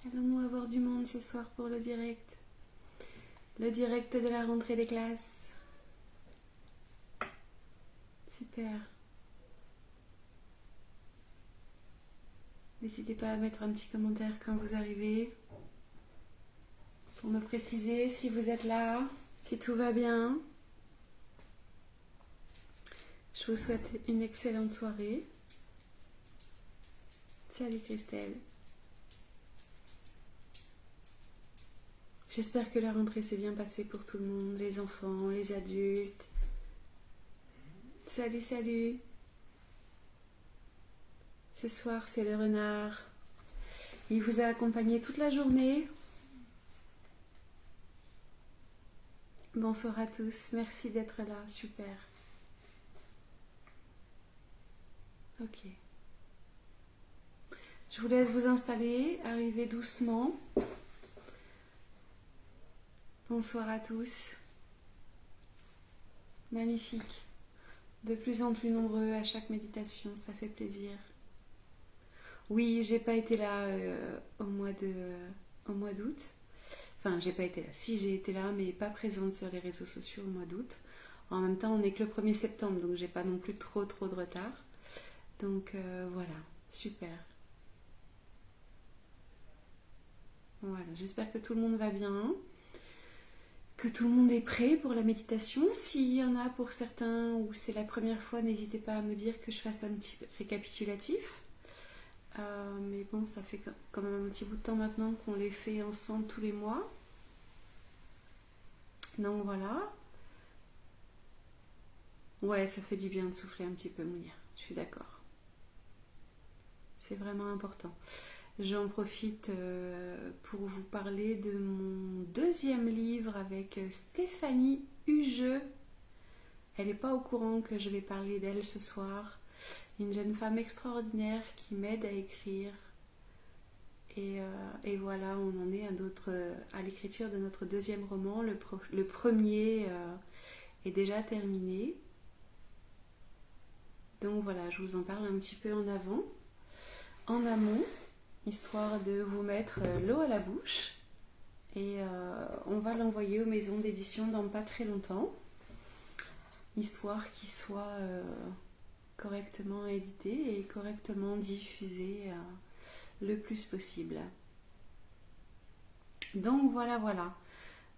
Allons-nous avoir du monde ce soir pour le direct? Le direct de la rentrée des classes. Super. N'hésitez pas à mettre un petit commentaire quand vous arrivez pour me préciser si vous êtes là, si tout va bien. Je vous souhaite une excellente soirée. Salut Christelle. J'espère que la rentrée s'est bien passée pour tout le monde, les enfants, les adultes. Salut, salut. Ce soir, c'est le renard. Il vous a accompagné toute la journée. Bonsoir à tous. Merci d'être là. Super. Ok. Je vous laisse vous installer. Arrivez doucement. Bonsoir à tous. Magnifique. De plus en plus nombreux à chaque méditation. Ça fait plaisir. Oui, j'ai pas été là au mois d'août. Enfin, j'ai pas été là. Si, j'ai été là, mais pas présente sur les réseaux sociaux au mois d'août. En même temps, on n'est que le 1er septembre, donc j'ai pas non plus trop de retard. Donc voilà, super. Voilà, j'espère que tout le monde va bien, que tout le monde est prêt pour la méditation. S'il y en a pour certains où c'est la première fois, n'hésitez pas à me dire que je fasse un petit récapitulatif. Mais bon, ça fait quand même un petit bout de temps maintenant qu'on les fait ensemble tous les mois. Donc voilà. Ouais, ça fait du bien de souffler un petit peu, Mounia. Je suis d'accord. C'est vraiment important. J'en profite pour vous parler de mon deuxième livre avec Stéphanie Hugeux. Elle n'est pas au courant que je vais parler d'elle ce soir. Une jeune femme extraordinaire qui m'aide à écrire. Et voilà, on en est à l'écriture de notre deuxième roman. Le premier est déjà terminé. Donc voilà, je vous en parle un petit peu en amont, histoire de vous mettre l'eau à la bouche. Et on va l'envoyer aux maisons d'édition dans pas très longtemps, histoire qu'il soit correctement édité et correctement diffusé le plus possible. Donc voilà.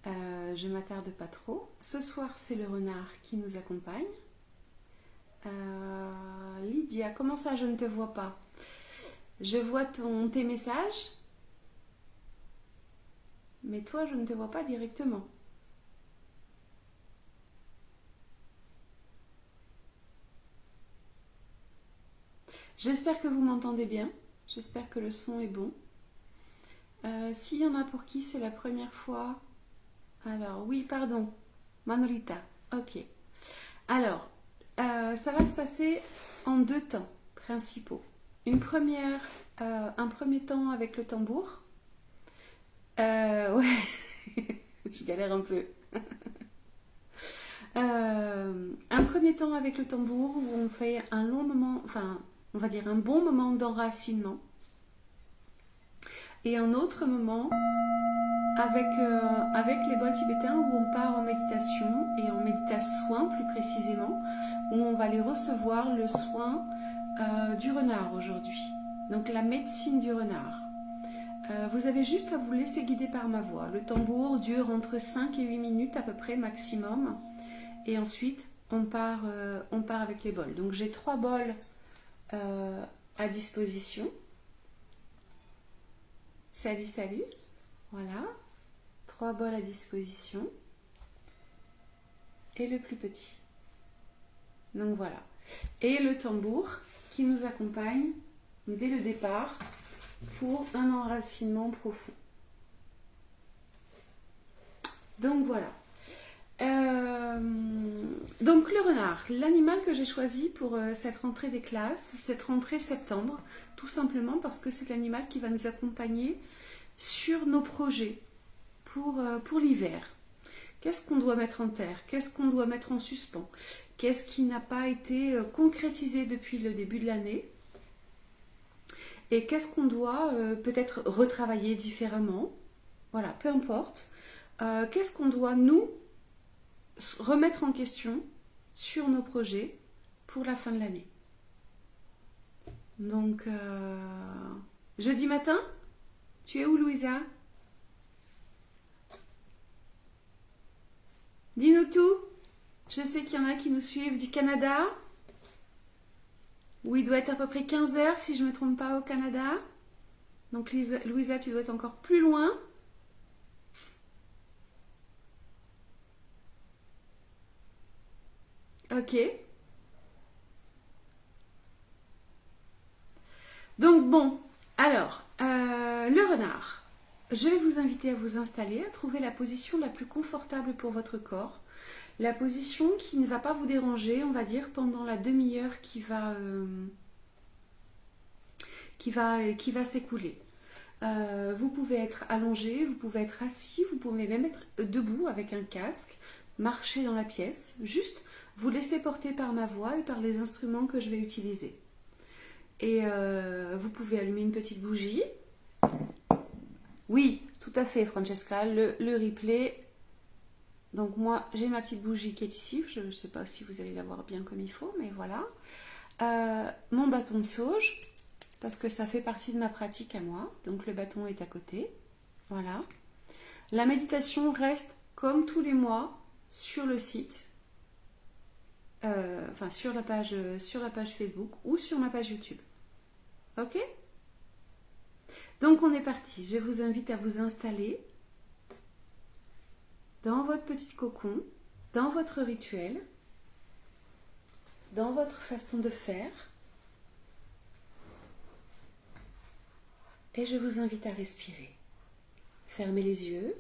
Je m'attarde pas trop. Ce soir, c'est le renard qui nous accompagne. Lydia, comment ça je ne te vois pas? Je vois tes messages, mais toi je ne te vois pas directement. J'espère que vous m'entendez bien, j'espère que le son est bon. S'il y en a pour qui c'est la première fois, alors oui, pardon, Manolita, ok. Alors, ça va se passer en 2 temps principaux. Un premier temps avec le tambour. Ouais, je galère un peu. Un premier temps avec le tambour où on fait un long moment, enfin, on va dire un bon moment d'enracinement. Et un autre moment avec les bols tibétains où on part en méditation et en méditation plus précisément, où on va aller recevoir le soin du renard aujourd'hui. Donc la médecine du renard. Vous avez juste à vous laisser guider par ma voix. Le tambour dure entre 5 et 8 minutes à peu près maximum. Et ensuite, on part avec les bols. Donc j'ai 3 bols à disposition. Salut. Voilà. 3 bols à disposition. Et le plus petit. Donc voilà. Et le tambour qui nous accompagne dès le départ pour un enracinement profond. Donc voilà. Donc le renard, l'animal que j'ai choisi pour cette rentrée des classes, cette rentrée septembre, tout simplement parce que c'est l'animal qui va nous accompagner sur nos projets pour l'hiver. Qu'est-ce qu'on doit mettre en terre? Qu'est-ce qu'on doit mettre en suspens? Qu'est-ce qui n'a pas été concrétisé depuis le début de l'année? et qu'est-ce qu'on doit peut-être retravailler différemment. Voilà, peu importe. Qu'est-ce qu'on doit, nous, remettre en question sur nos projets pour la fin de l'année. Donc, jeudi matin, tu es où, Louisa? Dis-nous tout. Je sais qu'il y en a qui nous suivent du Canada, où il doit être à peu près 15 heures, si je ne me trompe pas, au Canada. Donc, Louisa, tu dois être encore plus loin. Ok. Donc bon, alors, le renard. Je vais vous inviter à vous installer, à trouver la position la plus confortable pour votre corps. La position qui ne va pas vous déranger, on va dire, pendant la demi-heure qui va s'écouler. Vous pouvez être allongé, vous pouvez être assis, vous pouvez même être debout avec un casque, marcher dans la pièce, juste vous laisser porter par ma voix et par les instruments que je vais utiliser. Et vous pouvez allumer une petite bougie. Oui, tout à fait, Francesca, le replay. Donc moi, j'ai ma petite bougie qui est ici. Je ne sais pas si vous allez la voir bien comme il faut, mais voilà. Mon bâton de sauge, parce que ça fait partie de ma pratique à moi. Donc le bâton est à côté. Voilà. La méditation reste, comme tous les mois, sur le site. Enfin, sur la page Facebook ou sur ma page YouTube. Ok? Donc on est parti. Je vous invite à vous installer dans votre petit cocon, dans votre rituel, dans votre façon de faire. Et je vous invite à respirer. Fermez les yeux.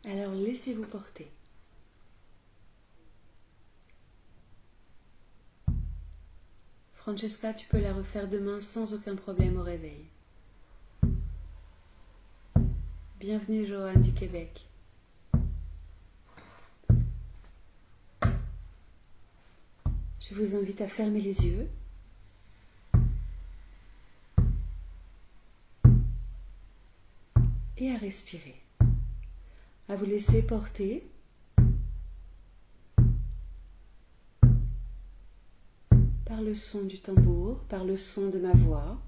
Alors laissez-vous porter. Francesca, tu peux la refaire demain sans aucun problème au réveil. Bienvenue Johan du Québec. Je vous invite à fermer les yeux. Et à respirer. À vous laisser porter. Par le son du tambour, par le son de ma voix.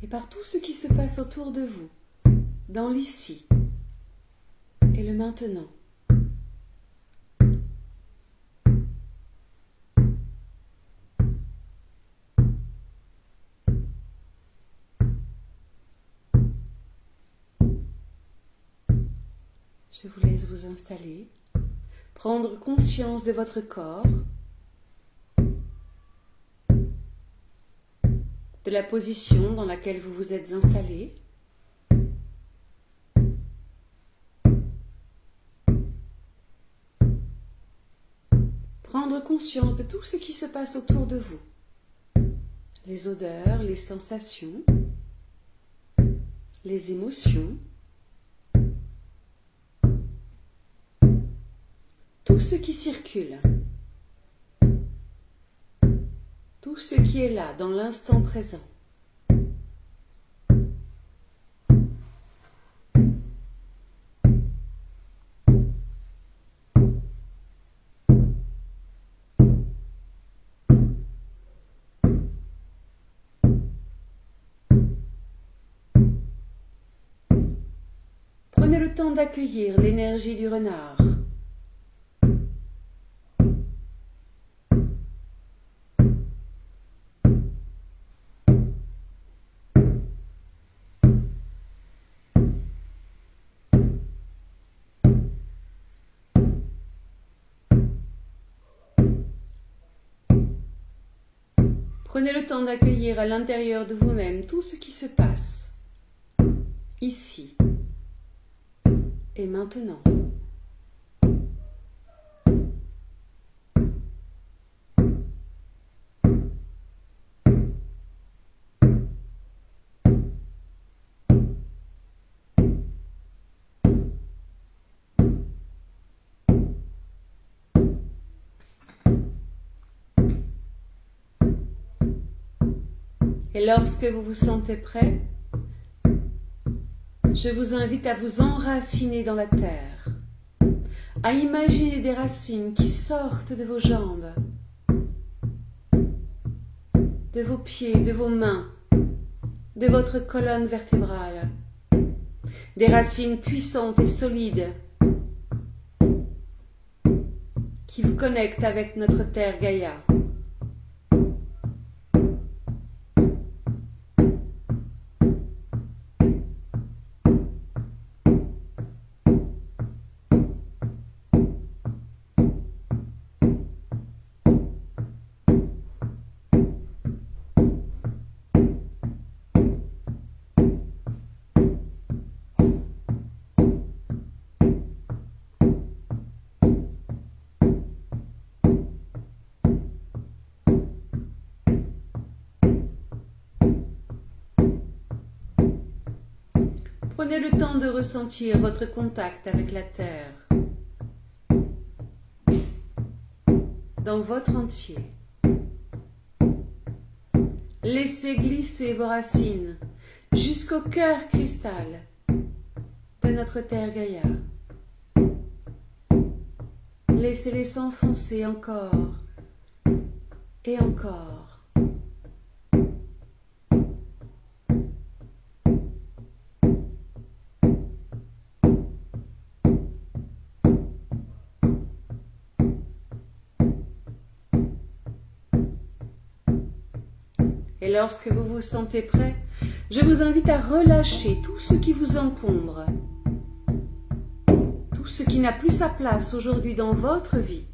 Et par tout ce qui se passe autour de vous, dans l'ici et le maintenant. Je vous laisse vous installer, prendre conscience de votre corps, de la position dans laquelle vous vous êtes installé. Prendre conscience de tout ce qui se passe autour de vous. Les odeurs, les sensations, les émotions. Tout ce qui circule, tout ce qui est là dans l'instant présent. Prenez le temps d'accueillir l'énergie du renard. Prenez le temps d'accueillir à l'intérieur de vous-même tout ce qui se passe, ici et maintenant. Et lorsque vous vous sentez prêt, je vous invite à vous enraciner dans la terre, à imaginer des racines qui sortent de vos jambes, de vos pieds, de vos mains, de votre colonne vertébrale, des racines puissantes et solides qui vous connectent avec notre terre Gaïa. Prenez le temps de ressentir votre contact avec la terre dans votre entier. Laissez glisser vos racines jusqu'au cœur cristal de notre terre Gaïa. Laissez-les s'enfoncer encore et encore. Et lorsque vous vous sentez prêt, je vous invite à relâcher tout ce qui vous encombre, tout ce qui n'a plus sa place aujourd'hui dans votre vie.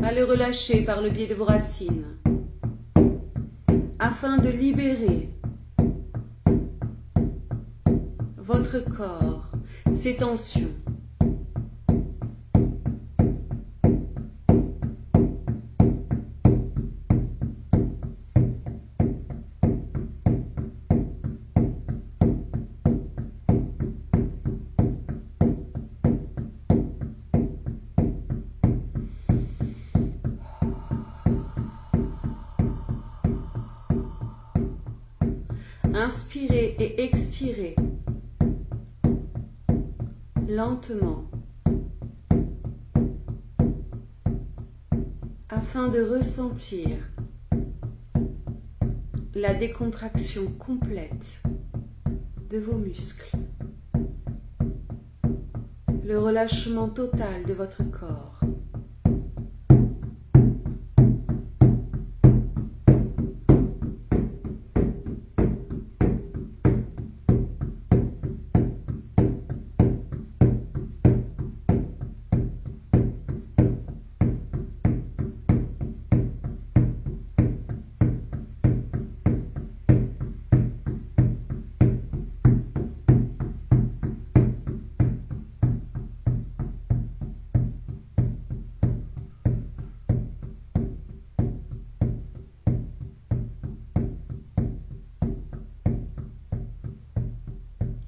À le relâcher par le biais de vos racines, afin de libérer votre corps, ses tensions. Inspirez et expirez lentement afin de ressentir la décontraction complète de vos muscles, le relâchement total de votre corps.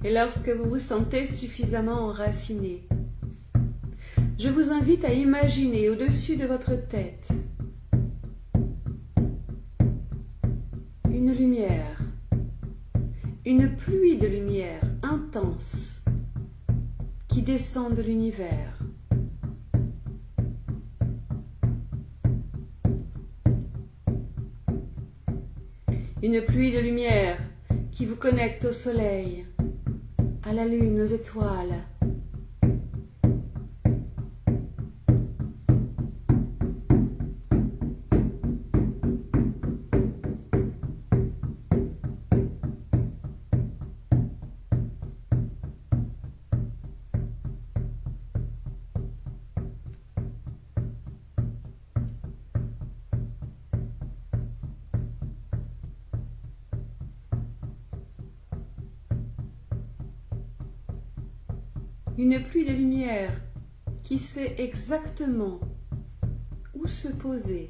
Et lorsque vous vous sentez suffisamment enraciné, je vous invite à imaginer au-dessus de votre tête une lumière, une pluie de lumière intense qui descend de l'univers. Une pluie de lumière qui vous connecte au soleil, à la lune, aux étoiles. Une pluie de lumière qui sait exactement où se poser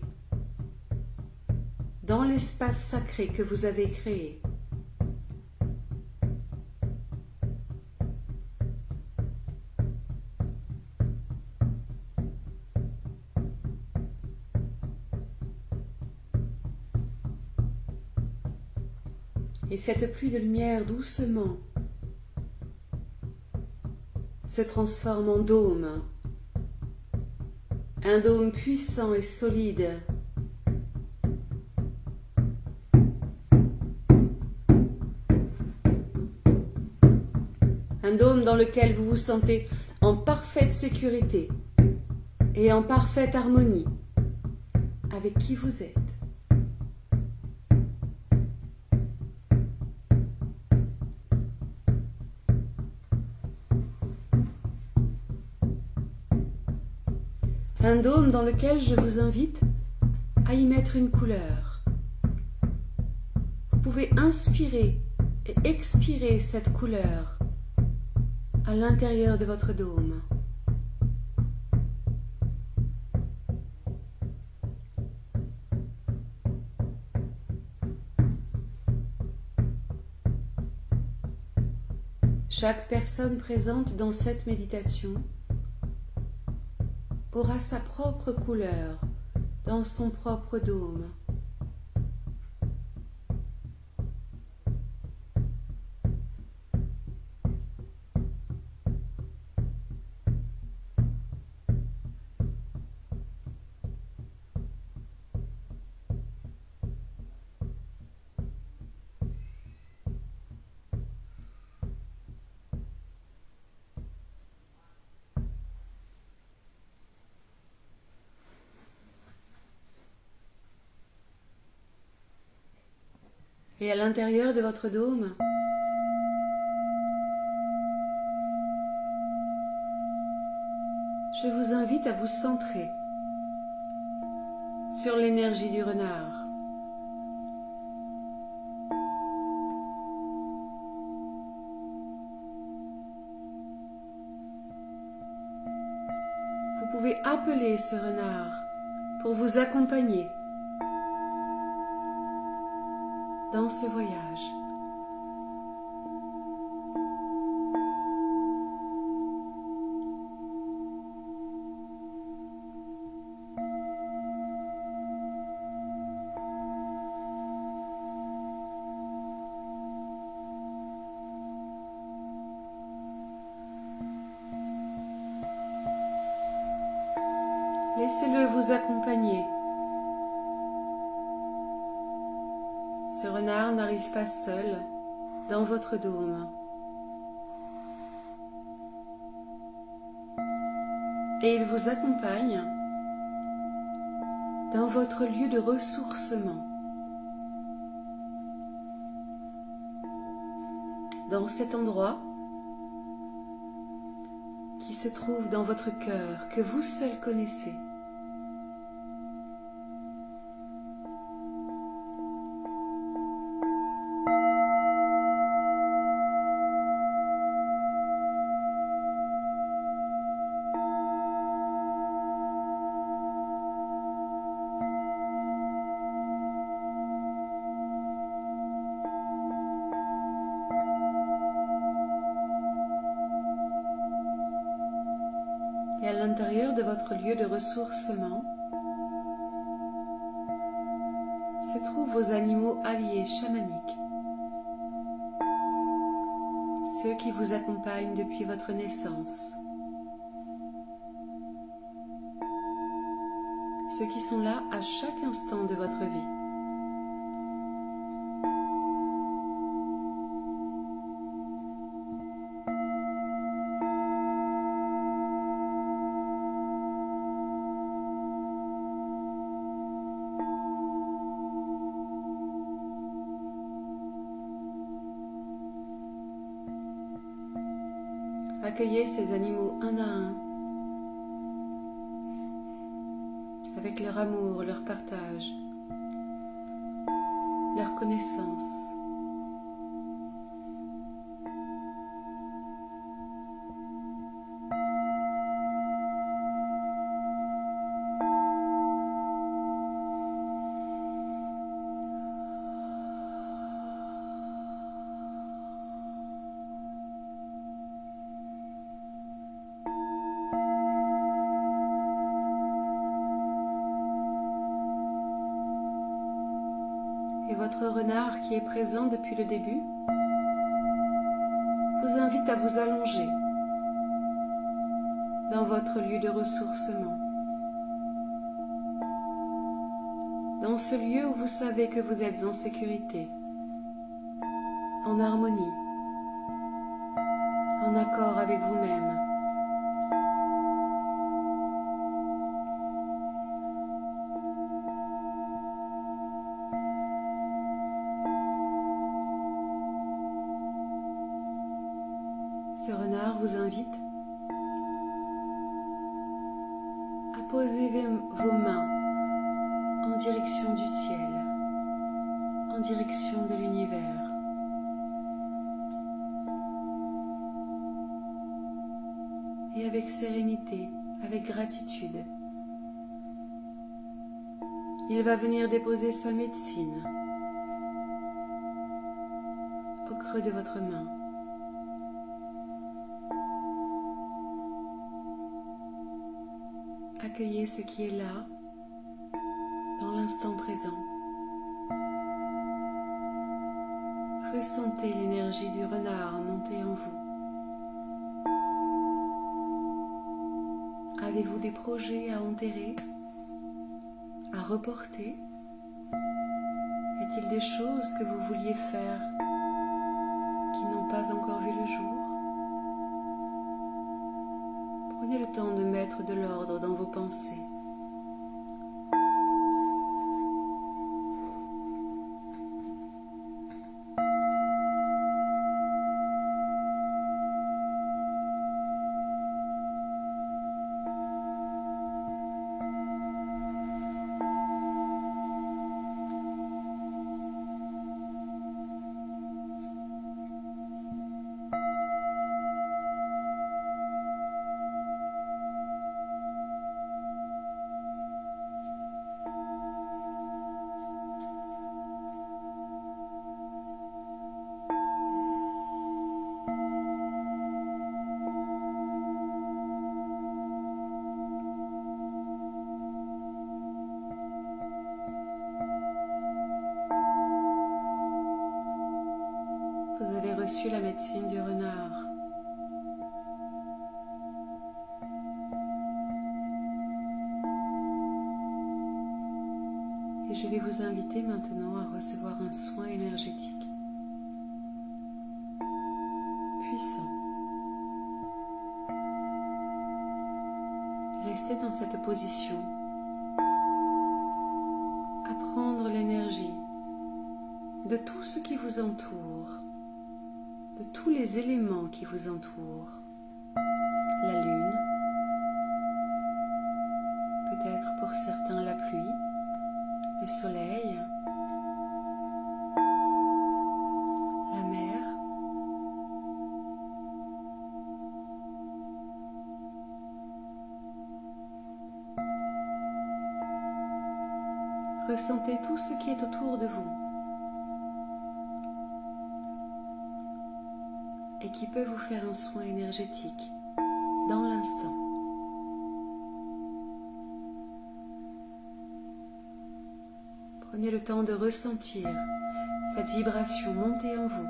dans l'espace sacré que vous avez créé. Et cette pluie de lumière doucement se transforme en dôme. Un dôme puissant et solide. Un dôme dans lequel vous vous sentez en parfaite sécurité et en parfaite harmonie avec qui vous êtes. Un dôme dans lequel je vous invite à y mettre une couleur. Vous pouvez inspirer et expirer cette couleur à l'intérieur de votre dôme. Chaque personne présente dans cette méditation aura sa propre couleur dans son propre dôme. Et à l'intérieur de votre dôme, je vous invite à vous centrer sur l'énergie du renard. Vous pouvez appeler ce renard pour vous accompagner dans ce voyage. Laissez-le vous accompagner. Ce renard n'arrive pas seul dans votre dôme. Et il vous accompagne dans votre lieu de ressourcement. Dans cet endroit qui se trouve dans votre cœur, que vous seul connaissez. Et à l'intérieur de votre lieu de ressourcement se trouvent vos animaux alliés chamaniques, ceux qui vous accompagnent depuis votre naissance, ceux qui sont là à chaque instant de votre vie. Accueillez ces animaux un à un, avec leur amour, leur partage, leur connaissance. Et Et votre renard qui est présent depuis le début vous invite à vous allonger dans votre lieu de ressourcement. Dans ce lieu où vous savez que vous êtes en sécurité, en harmonie, en accord avec vous-même. Ce renard vous invite à poser vos mains en direction du ciel, en direction de l'univers. Et avec sérénité, avec gratitude, il va venir déposer sa médecine au creux de votre main. Accueillez ce qui est là, dans l'instant présent. Ressentez l'énergie du renard monter en vous. Avez-vous des projets à enterrer, à reporter? Y a-t-il des choses que vous vouliez faire qui n'ont pas encore vu le jour? Prenez le temps de mettre de l'ordre dans vos pensées. Vous avez reçu la médecine du renard. Et je vais vous inviter maintenant à recevoir un soin énergétique puissant. Restez dans cette position, à prendre l'énergie de tout ce qui vous entoure, de tous les éléments qui vous entourent. La lune, peut-être pour certains la pluie, le soleil, la mer, ressentez tout ce qui est autour de vous et qui peut vous faire un soin énergétique dans l'instant. Prenez le temps de ressentir cette vibration monter en vous.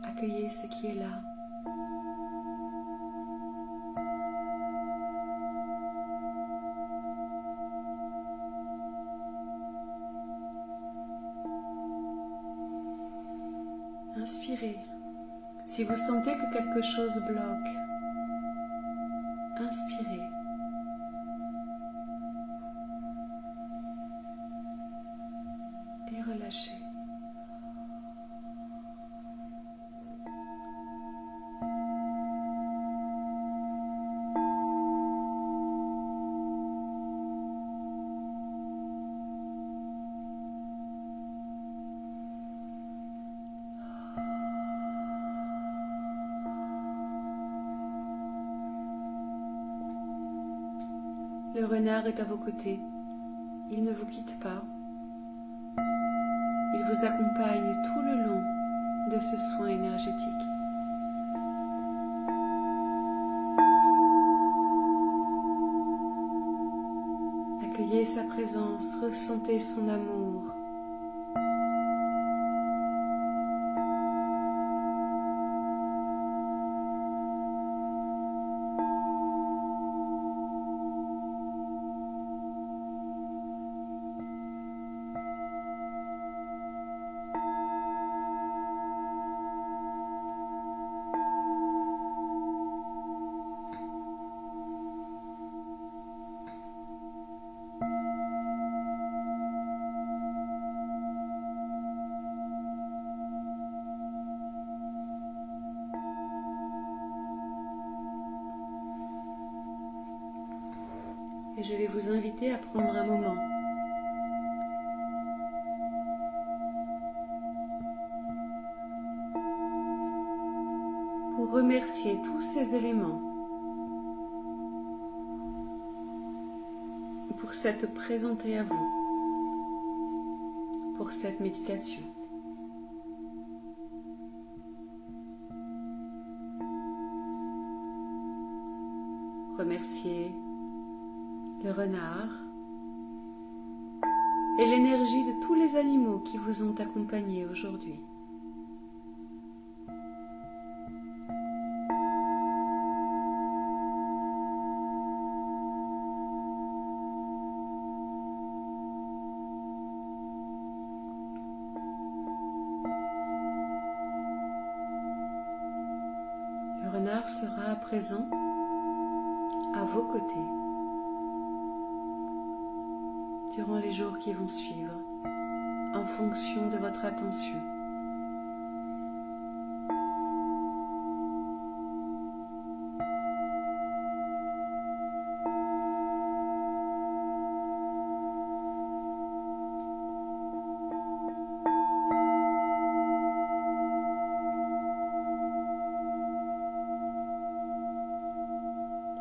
Accueillez ce qui est là. Inspirez. Si vous sentez que quelque chose bloque, inspirez. Et relâchez. Le renard est à vos côtés. Il ne vous quitte pas. Il vous accompagne tout le long de ce soin énergétique. Accueillez Ressentez sa présence, ressentez son amour. Et je vais vous inviter à prendre un moment pour remercier tous ces éléments pour s'être présentés à vous pour cette méditation. Remercier le renard et l'énergie de tous les animaux qui vous ont accompagné aujourd'hui. Le renard sera à présent à vos côtés durant les jours qui vont suivre, en fonction de votre attention.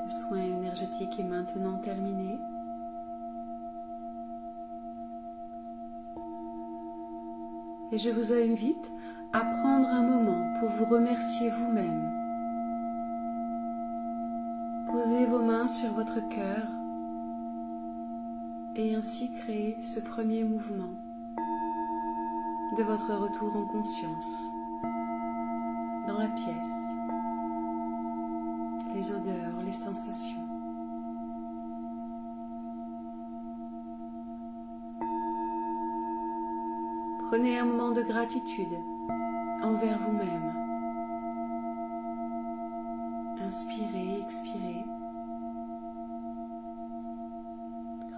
Le soin énergétique est maintenant terminé. Et je vous invite à prendre un moment pour vous remercier vous-même. Posez vos mains sur votre cœur et ainsi créer ce premier mouvement de votre retour en conscience dans la pièce, les odeurs, les sensations. Prenez un moment de gratitude envers vous-même. Inspirez, expirez.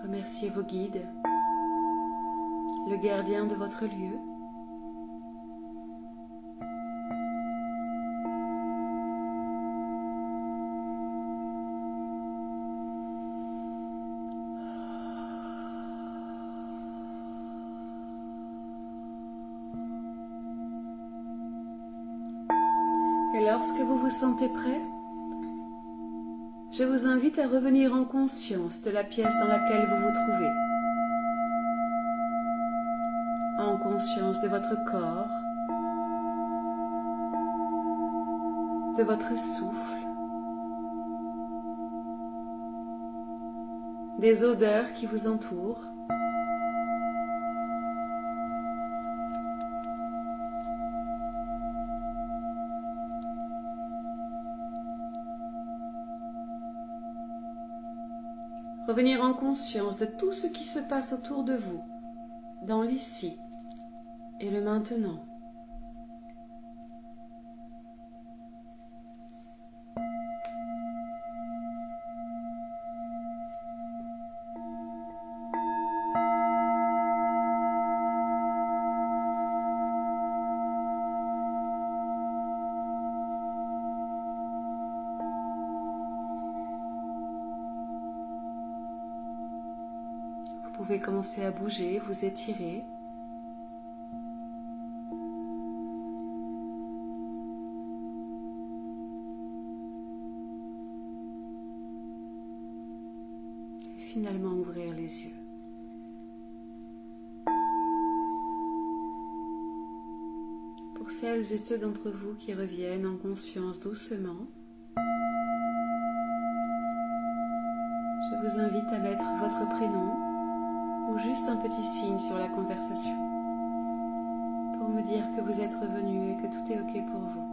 Remerciez vos guides, le gardien de votre lieu. Et lorsque vous vous sentez prêt, je vous invite à revenir en conscience de la pièce dans laquelle vous vous trouvez. En conscience de votre corps, de votre souffle, des odeurs qui vous entourent. Revenir en conscience de tout ce qui se passe autour de vous, dans l'ici et le maintenant. Vous pouvez commencer à bouger, vous étirer. Et finalement ouvrir les yeux. Pour celles et ceux d'entre vous qui reviennent en conscience doucement, je vous invite à mettre votre prénom ou juste un petit signe sur la conversation pour me dire que vous êtes revenu et que tout est OK pour vous.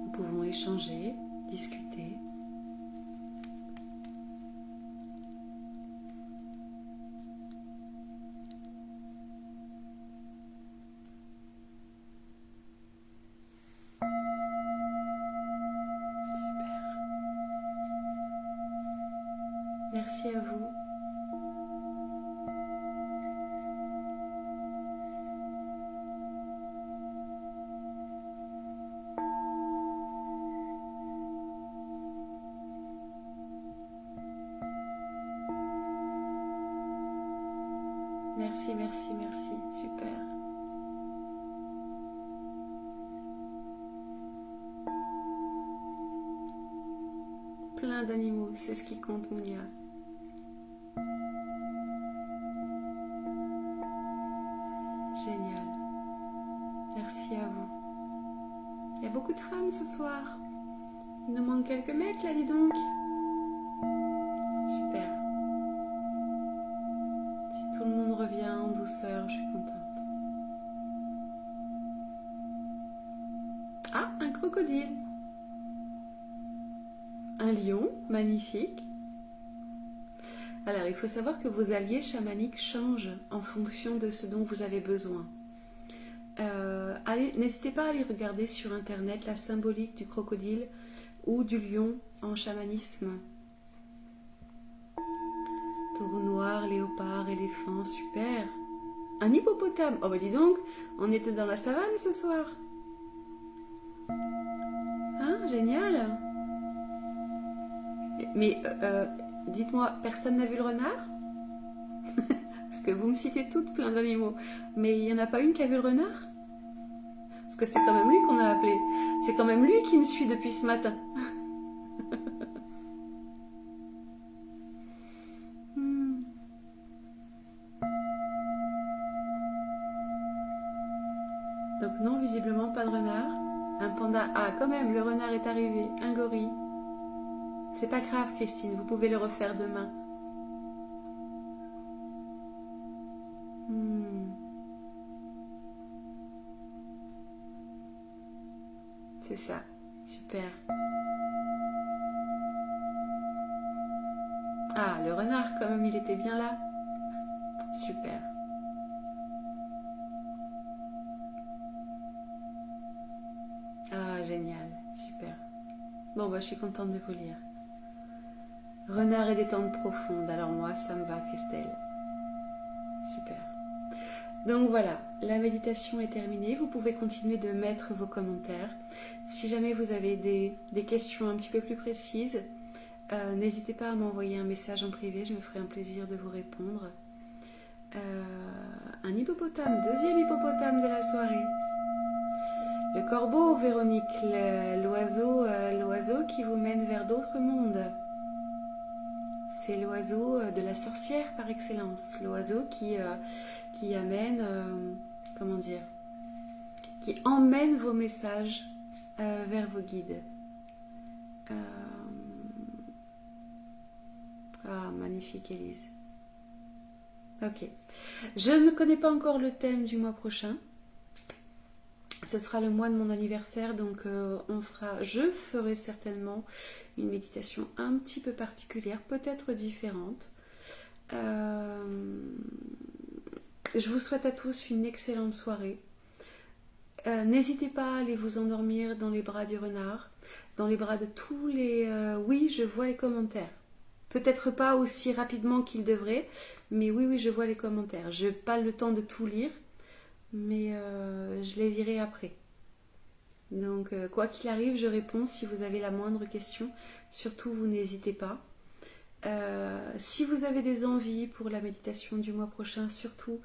Nous pouvons échanger, discuter. Merci à vous. Merci, merci, merci. Super. Plein d'animaux, c'est ce qui compte, Mounia. Génial. Merci à vous. Il y a beaucoup de femmes ce soir. Il nous manque quelques mecs là, dis donc. Super. Si tout le monde revient en douceur, je suis contente. Ah, un crocodile. Un lion, magnifique. Alors, il faut savoir que vos alliés chamaniques changent en fonction de ce dont vous avez besoin. N'hésitez pas à aller regarder sur internet la symbolique du crocodile ou du lion en chamanisme. Taureau noir, léopard, éléphant, super. Un hippopotame. Oh bah dis donc, on était dans la savane ce soir. Hein, génial. Mais dites-moi, personne n'a vu le renard? Parce que vous me citez toutes plein d'animaux. Mais il n'y en a pas une qui a vu le renard? Parce que c'est quand même lui qu'on a appelé. C'est quand même lui qui me suit depuis ce matin. Donc non, visiblement pas de renard. Un panda. Ah, quand même, le renard est arrivé. Un gorille. C'est pas grave, Christine. Vous pouvez le refaire demain. C'est ça. Super. Ah, le renard, quand même, il était bien là. Super. Ah, génial. Super. Bon, bah, je suis contente de vous lire. Renard et détente profonde. Alors moi, ça me va, Christelle. Super. Donc voilà, la méditation est terminée. Vous pouvez continuer de mettre vos commentaires. Si jamais vous avez des questions un petit peu plus précises, n'hésitez pas à m'envoyer un message en privé. Je me ferai un plaisir de vous répondre. Un hippopotame, deuxième hippopotame de la soirée. Le corbeau, Véronique, l'oiseau qui vous mène vers d'autres mondes. C'est l'oiseau de la sorcière par excellence. L'oiseau qui amène, comment dire, qui emmène vos messages vers vos guides. Ah, magnifique, Élise. Ok. Je ne connais pas encore le thème du mois prochain. Ce sera le mois de mon anniversaire, donc je ferai certainement une méditation un petit peu particulière, peut-être différente. Je vous souhaite à tous une excellente soirée. N'hésitez pas à aller vous endormir dans les bras du renard, dans les bras de tous les... oui, je vois les commentaires. Peut-être pas aussi rapidement qu'il devrait, mais oui, je vois les commentaires. Je n'ai pas le temps de tout lire, mais je les lirai après. Donc, quoi qu'il arrive, je réponds si vous avez la moindre question. Surtout, vous n'hésitez pas. Si vous avez des envies pour la méditation du mois prochain, surtout,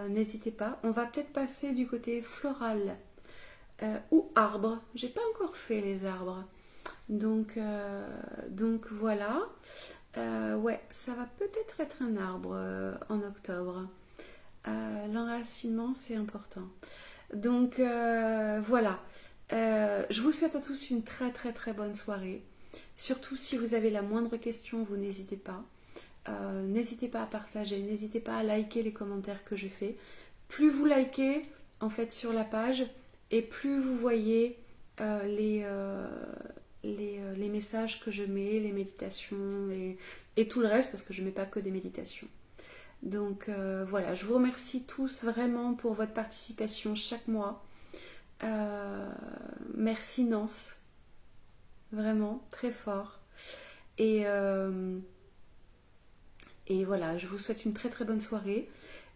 n'hésitez pas. On va peut-être passer du côté floral ou arbre. J'ai pas encore fait les arbres. Donc voilà. Ouais, ça va peut-être être un arbre en octobre. L'enracinement, c'est important. Donc voilà. Je vous souhaite à tous une très très très bonne soirée. Surtout si vous avez la moindre question, vous n'hésitez pas. N'hésitez pas à partager, n'hésitez pas à liker les commentaires que je fais. Plus vous likez en fait sur la page et plus vous voyez les messages que je mets, les méditations et tout le reste parce que je ne mets pas que des méditations. Donc voilà, je vous remercie tous vraiment pour votre participation chaque mois. Merci Nance, vraiment très fort. Et voilà, je vous souhaite une très très bonne soirée.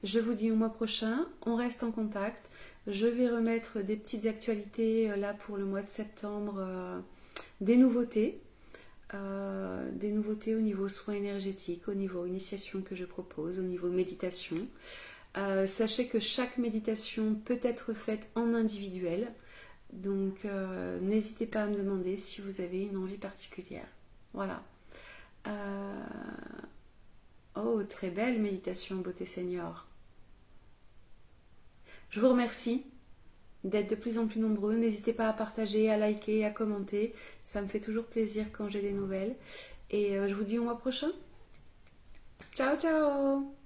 Je vous dis au mois prochain, on reste en contact. Je vais remettre des petites actualités là pour le mois de septembre, des nouveautés au niveau soins énergétiques, au niveau initiation que je propose, au niveau méditation. Sachez que chaque méditation peut être faite en individuel, donc n'hésitez pas à me demander si vous avez une envie particulière. Voilà. Oh, très belle méditation, beauté senior. Je vous remercie d'être de plus en plus nombreux. N'hésitez pas à partager, à liker, à commenter. Ça me fait toujours plaisir quand j'ai des nouvelles. Et je vous dis au mois prochain. Ciao, ciao!